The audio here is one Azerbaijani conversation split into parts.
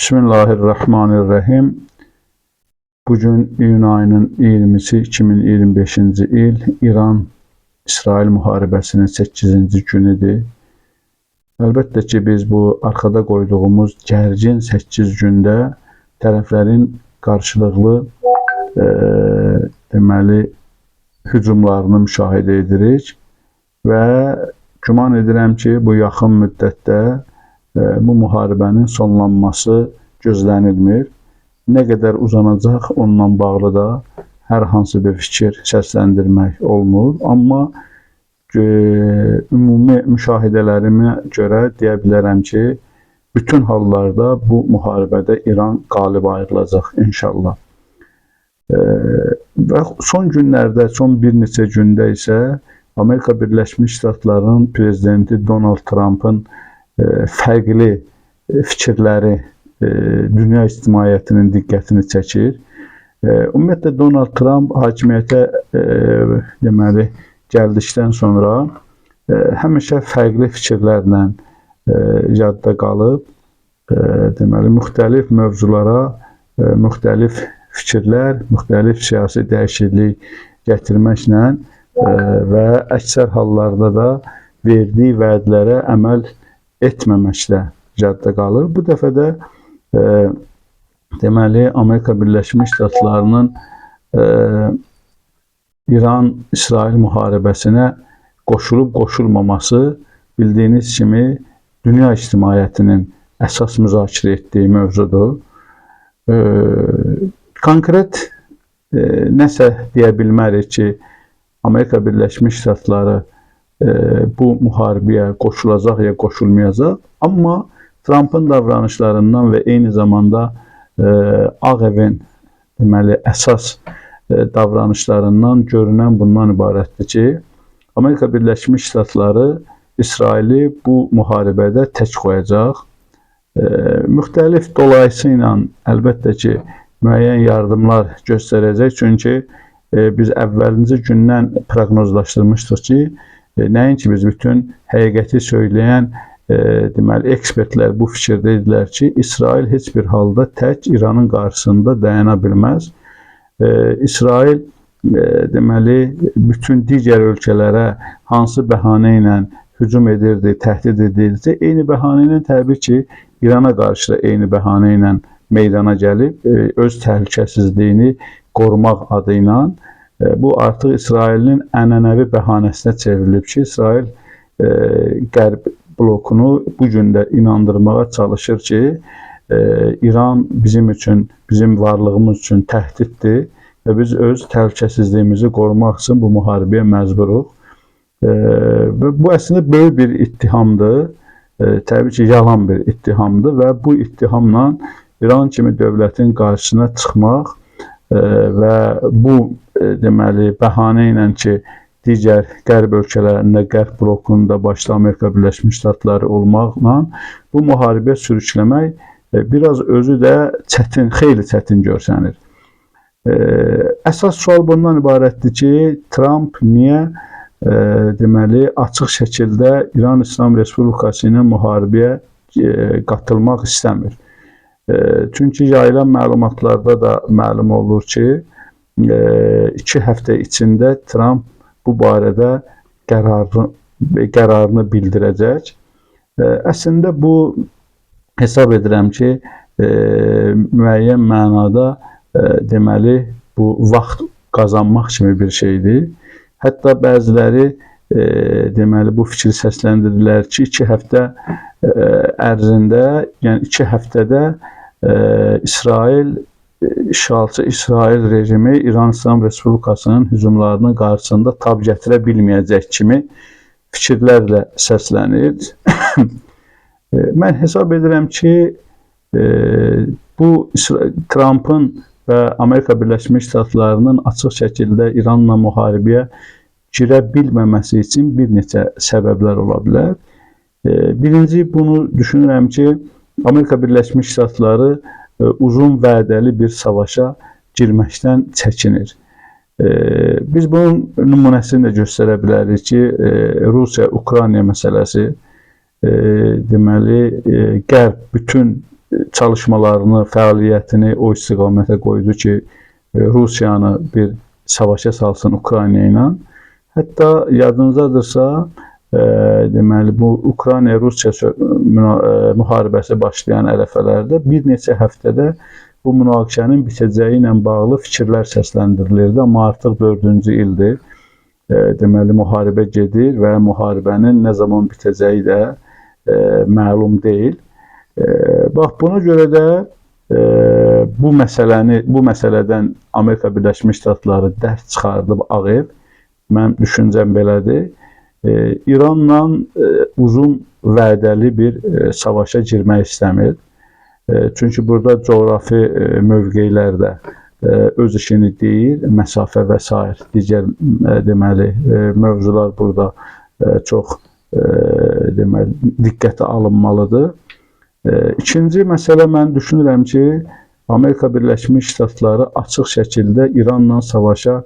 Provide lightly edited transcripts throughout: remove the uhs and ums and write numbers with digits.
Bismillahirrahmanirrahim. Bugün iyun ayının 20'si 2025-ci il İran-İsrail müharibəsinin 8-ci günüdür. Əlbəttə ki, biz bu arkada qoyduğumuz gərgin 8 gündə tərəflərin qarşılıqlı deməli hücumlarını müşahidə edirik və güman edirəm ki, bu yaxın müddətdə bu müharibənin sonlanması gözlənilmir. Nə qədər uzanacaq onunla bağlı da hər hansı bir fikir səsləndirmək olmur. Amma ümumi müşahidələrimə görə deyə bilərəm ki, bütün hallarda bu müharibədə İran qalib ayrılacaq inşallah. Və son günlərdə, son bir neçə gündə isə Amerika Birləşmiş Ştatlarının prezidenti Donald Trump'ın fərqli fikirləri dünya ictimaiyyətinin diqqətini çəkir. Ümumiyyətlə Donald Trump hakimiyyətə deməli gəldikdən sonra həmişə fərqli fikirlərlə yadda qalıb, deməli müxtəlif mövzulara müxtəlif fikirlər, müxtəlif siyasi dəyişiklik gətirməklə və əksər hallarda da verdiyi vədlərə əməl etməməklə yadda qalır. Bu dəfə də deməli Amerika Birləşmiş Ştatlarının İran-İsrail müharibəsinə qoşulub-qoşulmaması bildiyiniz kimi dünya ictimaiyyətinin əsas müzakirə etdiyi mövzudur. Konkret nəsə deyə bilmərik ki, Amerika Birləşmiş Ştatları bu müharibəyə qoşulacaq ya qoşulmayacaq. Amma Trump'ın davranışlarından və eyni zamanda Ağ Evin deməli əsas davranışlarından görünən bundan ibarətdir ki, Amerika Birləşmiş Ştatları İsraili bu müharibədə tək qoyacaq. Müxtəlif dolayısıyla əlbəttə ki, müəyyən yardımlar göstərəcək. Çünki biz əvvəlinci gündən proqnozlaşdırmışdıq ki, nəinki biz bütün həqiqəti söyləyən deməli ekspertlər bu fikirdə idilər ki, İsrail heç bir halda tək İranın qarşısında dayana bilməz. İsrail deməli bütün digər ölkələrə hansı bəhanə ilə hücum edirdi, təhdid edirdi. Eyni bəhanə ilə təbii ki, İrana qarşı da eyni bəhanə ilə meydana gəlib, öz təhlükəsizliyini qorumaq adı ilə. Bu artıq İsrailin ənənəvi bəhanəsinə çevrilib ki, İsrail Qərb blokunu bu gün də inandırmağa çalışır ki, İran bizim üçün, bizim varlığımız üçün təhdiddir və biz öz təhlükəsizliyimizi qorumaq üçün bu müharibəyə məcburuq. Bu əslində böyük bir ittihamdır, təbii ki, yalan bir ittihamdır və bu ittihamla İran kimi dövlətin qarşısına çıxmaq və bu deməli bəhanə ilə ki, digər Qərb ölkələrində, Qərb blokunda başda Amerika Birləşmiş Ştatları olmaqla bu müharibəyə sürükləmək biraz özü də çətin, xeyli çətin görsənir. Əsas sual bundan ibarətdir ki, Trump niyə deməli açıq şəkildə İran İslam Respublikası ilə müharibəyə qatılmaq istəmir. Çünki yayılan məlumatlarda da məlum olur ki, 2 həftə içində Trump bu barədə qərarını bildirəcək. Əslində bu hesab edirəm ki, müəyyən mənada deməli bu vaxt qazanmaq kimi bir şeydir. Hətta bəziləri deməli bu fikri səsləndirdilər ki, 2 həftə ərzində, yəni 2 həftədə İsrail işğalçı İsrail rejimi İran İslam Respublikasının hücumlarının qarşısında tab gətirə bilməyəcək kimi fikirlərlə səslənir. Mən hesab edirəm ki, bu Trump'ın və Amerika Birləşmiş Ştatlarının açıq şəkildə İranla müharibəyə girə bilməməsi üçün bir neçə səbəblər ola bilər. Birinci, bunu düşünürəm ki, Amerika Birləşmiş Ştatları uzun vədəli bir savaşa girməkdən çəkinir. Biz bunun nümunəsini də göstərə bilərik ki, Rusiya-Ukrayna məsələsi deməli Qərb bütün çalışmalarını, fəaliyyətini o istiqamətə qoydu ki, Rusiyanı bir savaşa salsın Ukrayna ilə. Hətta yadınızdadırsa, deməli bu Ukrayna-Rusiya müharibəsi başlayan ərəfələrdə bir neçə həftədə bu münaqişənin bitəcəyi ilə bağlı fikirlər səsləndirilirdi, amma artıq 4-cü ildir. Deməli müharibə gedir və müharibənin nə zaman bitəcəyi də məlum deyil. Bax buna görə də bu məsələdən Amerika Birləşmiş Ştatları dərs çıxardıb Ağ Ev, mənim düşüncəm belədir, İranla uzun vədəli bir savaşa girmək istəmir. Çünki burada coğrafi mövqeylər də öz işini deyir, məsafə və s. digər deməli mövzular burada çox deməli diqqətə alınmalıdır. İkinci məsələ mən düşünürəm ki, Amerika Birləşmiş Ştatları açıq şəkildə İranla savaşa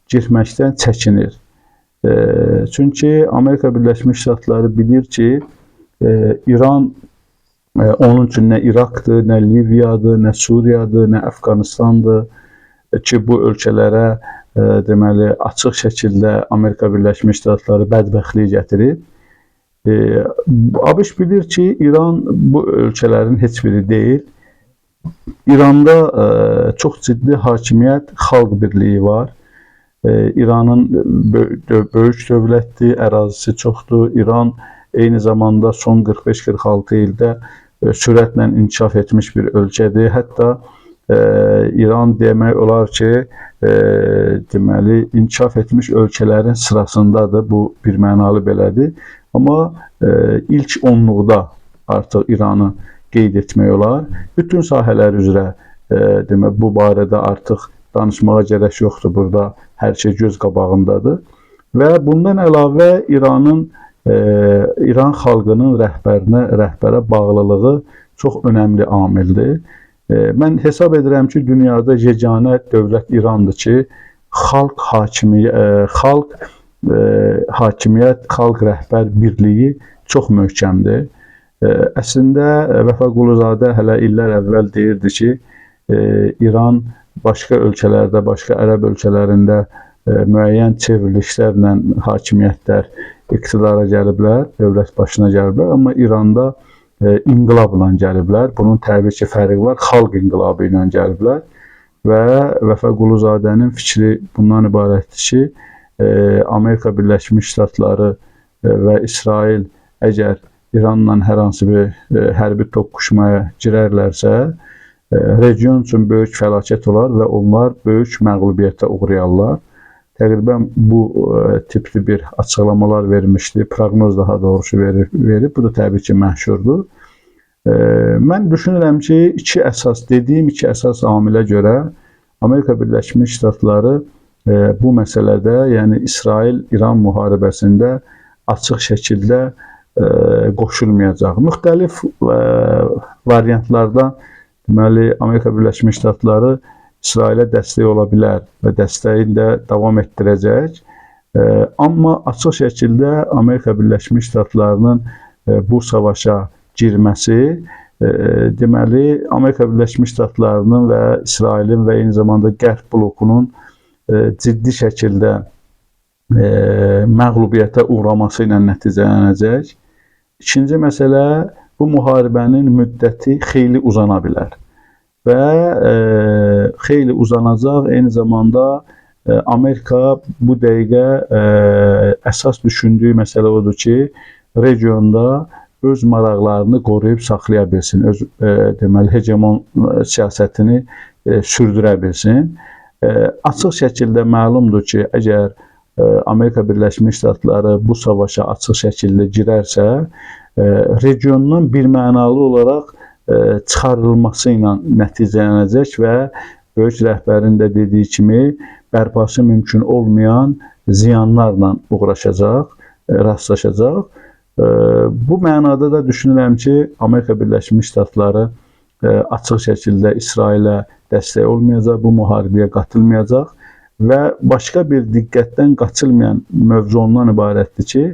girməkdən çəkinir. Çünki Amerika Birləşmiş Ştatları bilir ki, İran onun üçün nə İraqdır, nə Liviyadır, nə Suriyadır, nə Əfqanistandır ki, bu ölkələrə deməli açıq şəkildə Amerika Birləşmiş Ştatları bədbəxtlik gətirib. ABŞ bilir ki, İran bu ölkələrin heç biri deyil. İranda çox ciddi hakimiyyət, xalq birliyi var. İranın böyük dövlətdir, ərazisi çoxdur. İran eyni zamanda son 45-46 ildə sürətlə inkişaf etmiş bir ölkədir. Hətta İran demək olar ki, deməli inkişaf etmiş ölkələrin sırasındadır. Bu bir mənalı belədir. Amma ilk onluqda artıq İranı qeyd etmək olar. Bütün sahələr üzrə demək bu barədə artıq danışmağa gərək yoxdur. Burada hər şey göz qabağındadır. Və bundan əlavə İran xalqının rəhbərə bağlılığı çox önəmli amildir. Mən hesab edirəm ki, dünyada yeganə dövlət İrandır ki, xalq rəhbər birliyi çox möhkəmdir. Əslində Vəfa Quluzadə hələ illər əvvəl deyirdi ki, İran başqa ölkələrdə, başqa ərəb ölkələrində müəyyən çevrilişlərlə hakimiyyətlər iqtidara gəliblər, dövlət başına gəliblər, amma İranda inqilabla gəliblər. Bunun təbii ki, fərqi var, xalq inqilabı ilə gəliblər və Vəfa Quluzadənin fikri bundan ibarətdir ki, Amerika Birləşmiş Ştatları və İsrail əgər İranla hər hansı bir hərbi toqquşmaya girərlərsə, region üçün böyük fəlakət olar və onlar böyük məğlubiyyətə uğrayarlar. Təqribən bu tipli bir açıqlamalar vermişdi, proqnoz daha doğrusu verib. Bu da təbii ki, məşhurdur. Mən düşünürəm ki, dediyim iki əsas amilə görə Amerika Birləşmiş Ştatları bu məsələdə, yəni İsrail-İran müharibəsində açıq şəkildə qoşulmayacaq. Müxtəlif variantlardan deməli Amerika Birləşmiş Ştatları İsrailə dəstək ola bilər və dəstəyini də davam etdirəcək. Amma açıq şəkildə Amerika Birləşmiş Ştatlarının bu savaşa girməsi deməli Amerika Birləşmiş Ştatlarının və İsrailin və eyni zamanda Qərb blokunun ciddi şəkildə məğlubiyyətə uğraması ilə nəticələnəcək. İkinci məsələ, bu müharibənin müddəti xeyli uzana bilər və xeyli uzanacaq. Eyni zamanda Amerika bu dəqiqə əsas düşündüyü məsələ odur ki, regionda öz maraqlarını qoruyub saxlaya bilsin, öz deməli hegemon siyasətini sürdürə bilsin. Açıq şəkildə məlumdur ki, əgər Amerika Birləşmiş Ştatları bu savaşa açıq şəkildə girərsə, regiondan birmənalı olaraq çıxarılması ilə nəticələnəcək və böyük rəhbərin də dediyi kimi bərpası mümkün olmayan ziyanlarla rastlaşacaq. Bu mənada da düşünürəm ki, Amerika Birləşmiş Ştatları açıq şəkildə İsrailə dəstək olmayacaq, bu müharibəyə qatılmayacaq və başqa bir diqqətdən qaçılmayan mövzu ondan ibarətdir ki,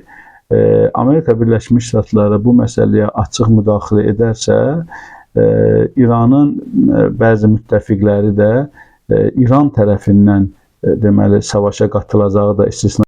Amerika Birləşmiş Ştatları bu məsələyə açıq müdaxilə edərsə, İranın bəzi müttəfiqləri də İran tərəfindən deməli savaşa qatılacağı da istisna